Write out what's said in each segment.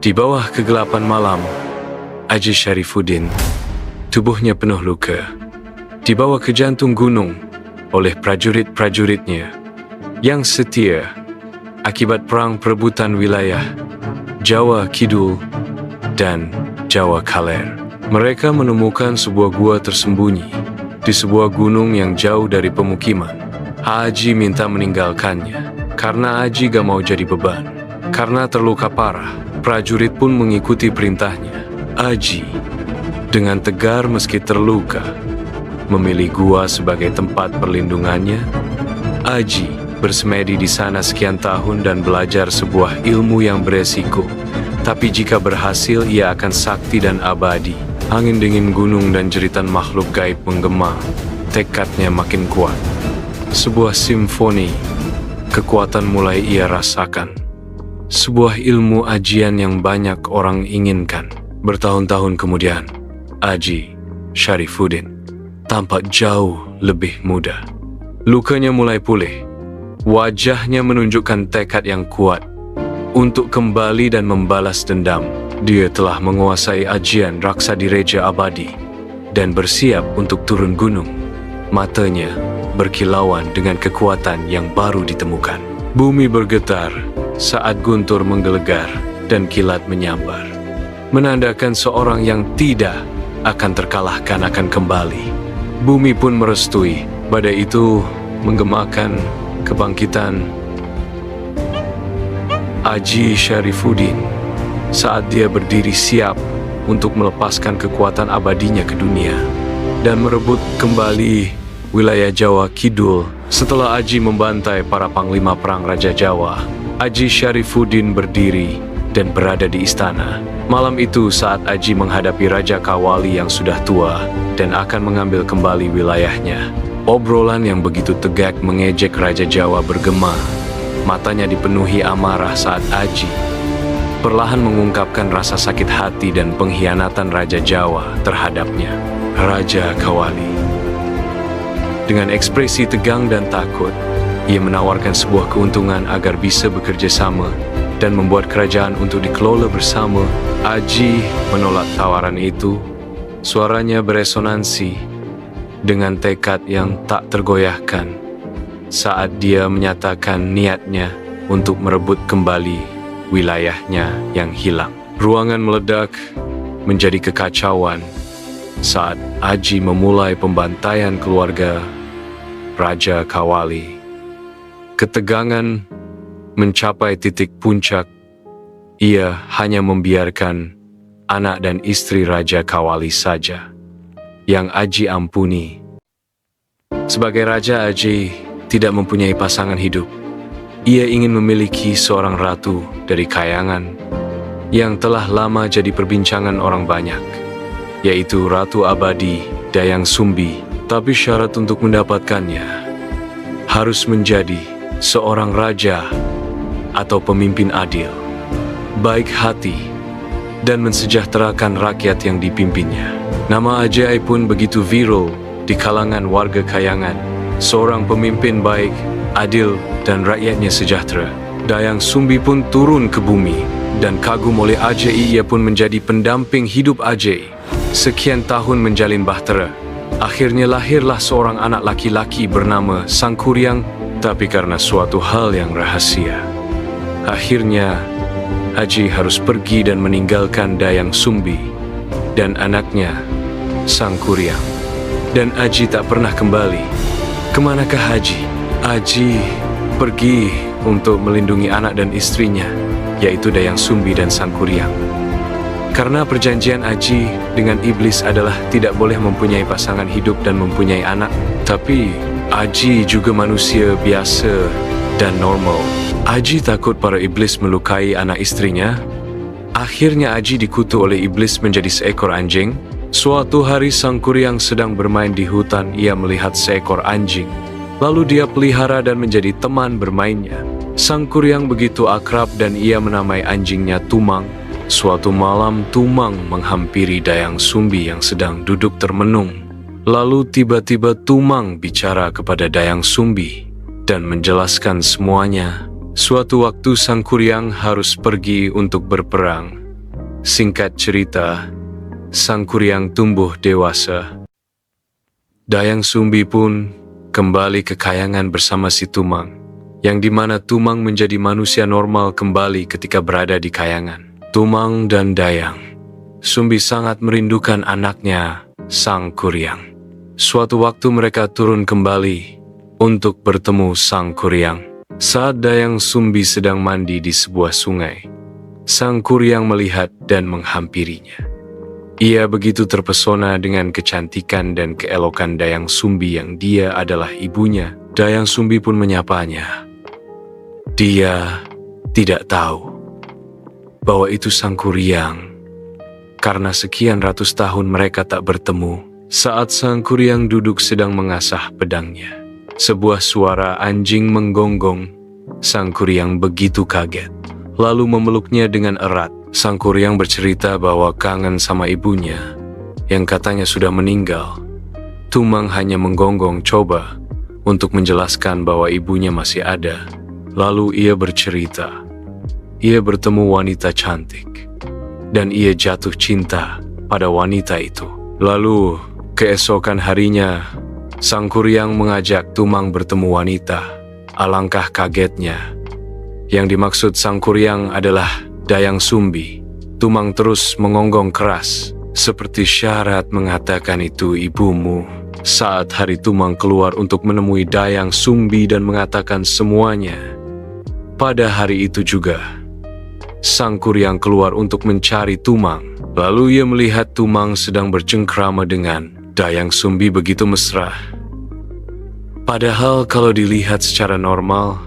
Di bawah kegelapan malam, Aji Syarifuddin, tubuhnya penuh luka, dibawa ke jantung gunung oleh prajurit-prajuritnya yang setia akibat perang perebutan wilayah Jawa Kidul dan Jawa Kaler. Mereka menemukan sebuah gua tersembunyi di sebuah gunung yang jauh dari pemukiman. Aji minta meninggalkannya karena Aji gak mau jadi beban. Karena terluka parah, prajurit pun mengikuti perintahnya. Aji, dengan tegar meski terluka, memilih gua sebagai tempat perlindungannya. Aji bersemedi di sana sekian tahun dan belajar sebuah ilmu yang beresiko. Tapi jika berhasil, ia akan sakti dan abadi. Angin dingin gunung dan jeritan makhluk gaib menggema. Tekadnya makin kuat. Sebuah simfoni kekuatan mulai ia rasakan. Sebuah ilmu ajian yang banyak orang inginkan. Bertahun-tahun kemudian, Aji Syarifuddin tampak jauh lebih muda. Lukanya mulai pulih. Wajahnya menunjukkan tekad yang kuat untuk kembali dan membalas dendam. Dia telah menguasai ajian Raksa Direja Abadi dan bersiap untuk turun gunung. Matanya berkilauan dengan kekuatan yang baru ditemukan. Bumi bergetar saat guntur menggelegar dan kilat menyambar, menandakan seorang yang tidak akan terkalahkan akan kembali. Bumi pun merestui. Badai itu menggemakan kebangkitan Aji Syarifuddin saat dia berdiri siap untuk melepaskan kekuatan abadinya ke dunia dan merebut kembali wilayah Jawa Kidul. Setelah Aji membantai para panglima perang Raja Jawa, Aji Syarifuddin berdiri dan berada di istana. Malam itu saat Aji menghadapi Raja Kawali yang sudah tua dan akan mengambil kembali wilayahnya. Obrolan yang begitu tegak mengejek Raja Jawa bergema. Matanya dipenuhi amarah saat Aji perlahan mengungkapkan rasa sakit hati dan pengkhianatan Raja Jawa terhadapnya. Raja Kawali, dengan ekspresi tegang dan takut, ia menawarkan sebuah keuntungan agar bisa bekerja sama dan membuat kerajaan untuk dikelola bersama. Aji menolak tawaran itu. Suaranya beresonansi dengan tekad yang tak tergoyahkan saat dia menyatakan niatnya untuk merebut kembali wilayahnya yang hilang. Ruangan meledak menjadi kekacauan saat Aji memulai pembantaian keluarga Raja Kawali. Ketegangan mencapai titik puncak. Ia hanya membiarkan anak dan istri Raja Kawali saja yang Aji ampuni. Sebagai raja, Aji tidak mempunyai pasangan hidup. Ia ingin memiliki seorang ratu dari kayangan yang telah lama jadi perbincangan orang banyak, yaitu Ratu Abadi Dayang Sumbi. Tapi syarat untuk mendapatkannya harus menjadi seorang raja atau pemimpin adil, baik hati, dan mensejahterakan rakyat yang dipimpinnya. Nama Ajai pun begitu viral di kalangan warga kayangan. Seorang pemimpin baik, adil, dan rakyatnya sejahtera. Dayang Sumbi pun turun ke bumi dan kagum oleh Ajai. Ia pun menjadi pendamping hidup Ajai. Sekian tahun menjalin bahtera. Akhirnya lahirlah seorang anak laki-laki bernama Sangkuriang, tapi karena suatu hal yang rahasia, akhirnya Aji harus pergi dan meninggalkan Dayang Sumbi dan anaknya Sangkuriang. Dan Aji tak pernah kembali. Kemanakah Aji? Aji pergi untuk melindungi anak dan istrinya, yaitu Dayang Sumbi dan Sangkuriang. Karena perjanjian Aji dengan iblis adalah tidak boleh mempunyai pasangan hidup dan mempunyai anak. Tapi Aji juga manusia biasa dan normal. Aji takut para iblis melukai anak istrinya. Akhirnya Aji dikutuk oleh iblis menjadi seekor anjing. Suatu hari Sangkuriang sedang bermain di hutan. Ia melihat seekor anjing, lalu dia pelihara dan menjadi teman bermainnya. Sangkuriang begitu akrab dan ia menamai anjingnya Tumang. Suatu malam Tumang menghampiri Dayang Sumbi yang sedang duduk termenung. Lalu tiba-tiba Tumang bicara kepada Dayang Sumbi dan menjelaskan semuanya. Suatu waktu Sangkuriang harus pergi untuk berperang Singkat cerita, Sang Kuryang tumbuh dewasa. Dayang Sumbi pun kembali ke kayangan bersama si Tumang, yang dimana Tumang menjadi manusia normal kembali ketika berada di kayangan. Tumang dan Dayang Sumbi sangat merindukan anaknya, Sang Kuryang. Suatu waktu mereka turun kembali untuk bertemu Sang Kuryang. Saat Dayang Sumbi sedang mandi di sebuah sungai, Sang Kuryang melihat dan menghampirinya. Ia begitu terpesona dengan kecantikan dan keelokan Dayang Sumbi yang dia adalah ibunya. Dayang Sumbi pun menyapanya. Dia tidak tahu bahwa itu Sang Kuryang, karena sekian ratus tahun mereka tak bertemu. Saat Sang Kuryang duduk sedang mengasah pedangnya, sebuah suara anjing menggonggong. Sang Kuryang begitu kaget, lalu memeluknya dengan erat. Sang Kuryang bercerita bahwa kangen sama ibunya, yang katanya sudah meninggal. Tumang hanya menggonggong coba untuk menjelaskan bahwa ibunya masih ada. Lalu ia bercerita, ia bertemu wanita cantik, dan ia jatuh cinta pada wanita itu. Lalu, keesokan harinya, Sang Kuryang mengajak Tumang bertemu wanita. Alangkah kagetnya. Yang dimaksud Sang Kuryang adalah Dayang Sumbi. Tumang terus mengonggong keras, seperti syarat mengatakan itu ibumu. Saat hari Tumang keluar untuk menemui Dayang Sumbi dan mengatakan semuanya, pada hari itu juga, Sang Kuryang keluar untuk mencari Tumang. Lalu ia melihat Tumang sedang bercengkrama dengan Dayang Sumbi begitu mesra. Padahal kalau dilihat secara normal,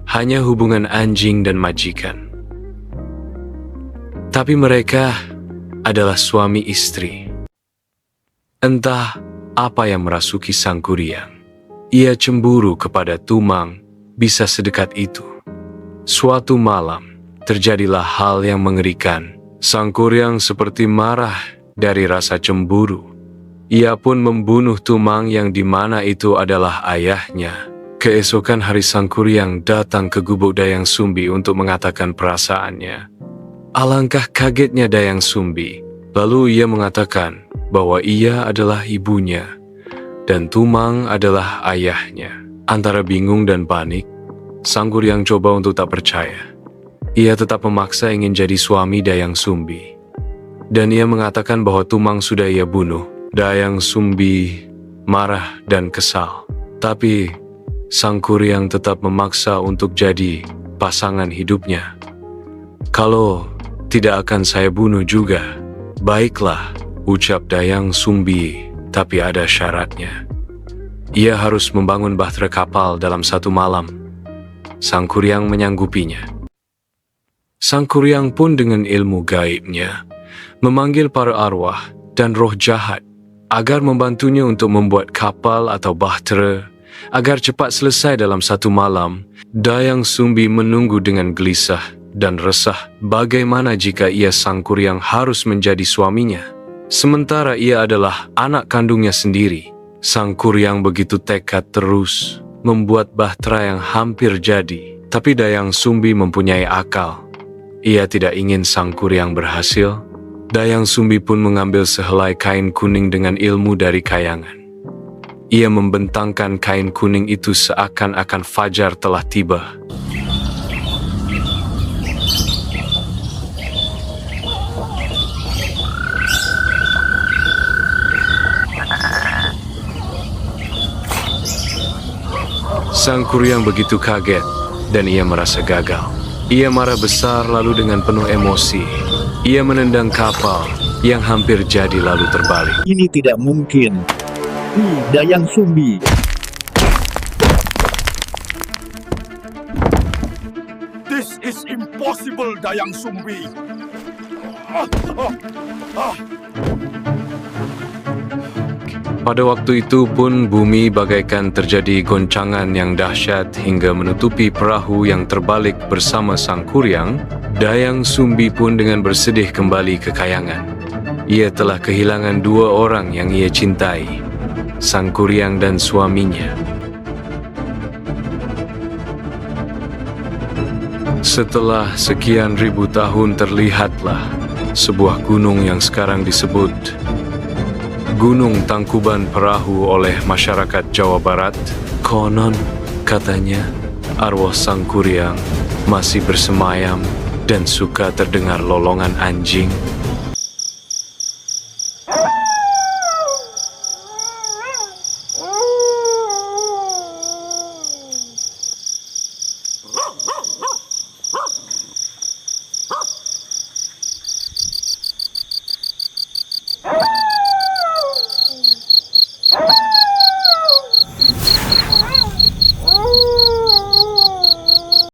hanya hubungan anjing dan majikan. Tapi mereka adalah suami istri. Entah apa yang merasuki Sang Kuryang. Ia cemburu kepada Tumang bisa sedekat itu. Suatu malam, terjadilah hal yang mengerikan. Sang Kuryang seperti marah dari rasa cemburu. Ia pun membunuh Tumang yang dimana itu adalah ayahnya. Keesokan hari Sang Kuryang datang ke gubuk Dayang Sumbi untuk mengatakan perasaannya. Alangkah kagetnya Dayang Sumbi. Lalu ia mengatakan bahwa ia adalah ibunya dan Tumang adalah ayahnya. Antara bingung dan panik, Sang Kuryang coba untuk tak percaya. Ia tetap memaksa ingin jadi suami Dayang Sumbi. Dan ia mengatakan bahwa Tumang sudah ia bunuh. Dayang Sumbi marah dan kesal. Tapi Sang Kuryang tetap memaksa untuk jadi pasangan hidupnya. Kalau tidak akan saya bunuh juga. Baiklah, ucap Dayang Sumbi, tapi ada syaratnya. Ia harus membangun bahtera kapal dalam satu malam. Sang Kuryang menyanggupinya. Sang Kuryang pun dengan ilmu gaibnya memanggil para arwah dan roh jahat agar membantunya untuk membuat kapal atau bahtera agar cepat selesai dalam satu malam. Dayang Sumbi menunggu dengan gelisah dan resah bagaimana jika ia Sang Kuryang harus menjadi suaminya, sementara ia adalah anak kandungnya sendiri. Sang Kuryang begitu tekad terus membuat bahtera yang hampir jadi, tapi Dayang Sumbi mempunyai akal. Ia tidak ingin Sang Kuryang berhasil. Dayang Sumbi pun mengambil sehelai kain kuning dengan ilmu dari kayangan. Ia membentangkan kain kuning itu seakan-akan fajar telah tiba. Sang Kuryang begitu kaget dan ia merasa gagal. Ia marah besar lalu dengan penuh emosi. Ia menendang kapal yang hampir jadi lalu terbalik. Ini tidak mungkin. Dayang Sumbi. This is impossible, Dayang Sumbi. Pada waktu itu pun bumi bagaikan terjadi goncangan yang dahsyat hingga menutupi perahu yang terbalik bersama Sang Kuryang. Dayang Sumbi pun dengan bersedih kembali ke kayangan. Ia telah kehilangan dua orang yang ia cintai, Sang Kuryang dan suaminya. Setelah sekian ribu tahun terlihatlah sebuah gunung yang sekarang disebut Gunung Tangkuban Perahu oleh masyarakat Jawa Barat. Konon katanya arwah Sang Kuryang masih bersemayam dan suka terdengar lolongan anjing